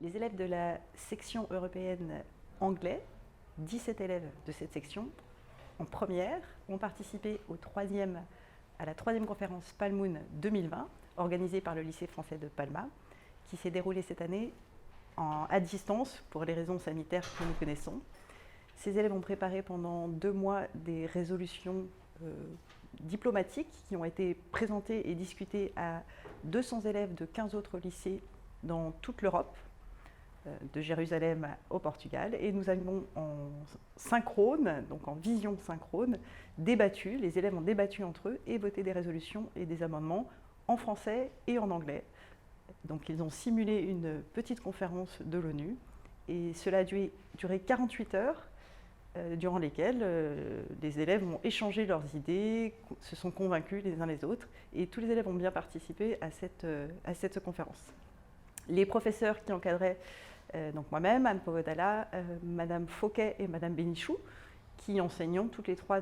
Les élèves de la section européenne anglais, 17 élèves de cette section, en première, ont participé à la troisième conférence Palmoon 2020, organisée par le lycée français de Palma, qui s'est déroulée cette année à distance pour les raisons sanitaires que nous connaissons. Ces élèves ont préparé pendant 2 mois des résolutions diplomatiques qui ont été présentées et discutées à 200 élèves de 15 autres lycées dans toute l'Europe, de Jérusalem au Portugal, et nous avons en synchrone, donc en vision synchrone, débattu, les élèves ont débattu entre eux et voté des résolutions et des amendements en français et en anglais. Donc ils ont simulé une petite conférence de l'ONU et cela a duré 48 heures durant lesquelles les élèves ont échangé leurs idées, se sont convaincus les uns les autres et tous les élèves ont bien participé à cette conférence. Les professeurs qui encadraient, donc moi-même, Anne Povodala, Madame Fauquet et Madame Bénichou, qui enseignons toutes les trois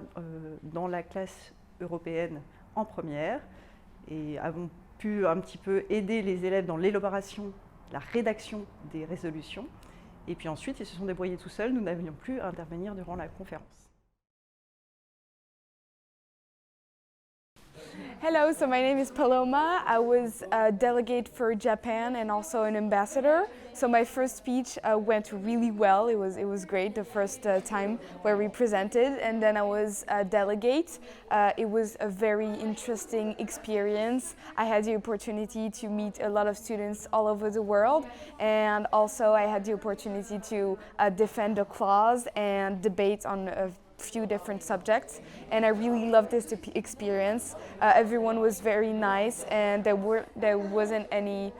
dans la classe européenne en première et avons pu un petit peu aider les élèves dans l'élaboration, la rédaction des résolutions. Et puis ensuite, ils se sont débrouillés tout seuls, nous n'avions plus à intervenir durant la conférence. Hello, so my name is Paloma. I was a delegate for Japan and also an ambassador. So my first speech went really well. It was great the first time where we presented, and then I was a delegate. It was a very interesting experience. I had the opportunity to meet a lot of students all over the world, and also I had the opportunity to defend a clause and debate on a few different subjects, and I really loved this experience. Everyone was very nice, and there wasn't any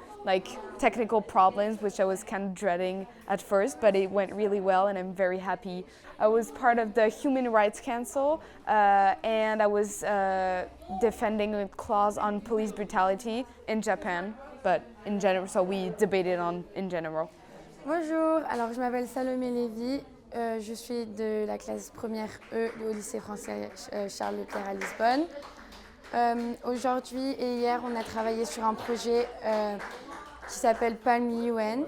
technical problems, which I was kind of dreading at first, but it went really well and I'm very happy. I was part of the Human Rights Council and I was defending a clause on police brutality in Japan, but in general, so we debated in general. Bonjour, alors je m'appelle Salomé Lévy. Je suis de la classe première E au lycée français Charles Leclerc à Lisbonne. Aujourd'hui et hier, on a travaillé sur un projet qui s'appelle Palm UN.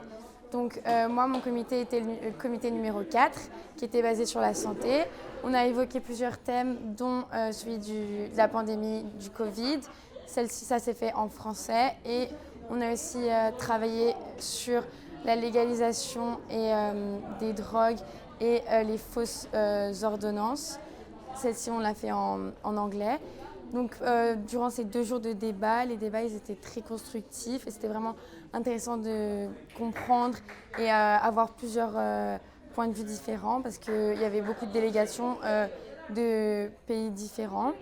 Donc moi, mon comité était le comité numéro 4, qui était basé sur la santé. On a évoqué plusieurs thèmes, dont celui de la pandémie du Covid. Celle-ci, ça s'est fait en français. Et on a aussi travaillé sur la légalisation des drogues et les fausses ordonnances. Celle-ci, on l'a fait en anglais. Donc, durant ces 2 jours de débat, les débats ils étaient très constructifs et c'était vraiment intéressant de comprendre et avoir plusieurs points de vue différents parce qu'il y avait beaucoup de délégations de pays différents.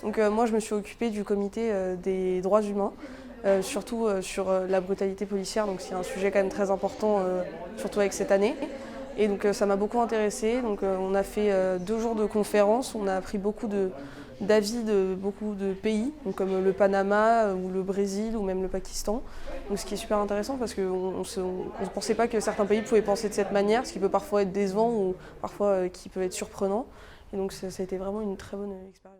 Donc, moi, je me suis occupée du comité des droits humains. Surtout sur la brutalité policière, donc c'est un sujet quand même très important, surtout avec cette année. Et donc ça m'a beaucoup intéressée. Donc on a fait 2 jours de conférences, on a appris beaucoup d'avis de beaucoup de pays, donc comme le Panama ou le Brésil ou même le Pakistan. Donc ce qui est super intéressant parce qu'on ne pensait pas que certains pays pouvaient penser de cette manière, ce qui peut parfois être décevant ou parfois qui peut être surprenant. Et donc ça a été vraiment une très bonne expérience.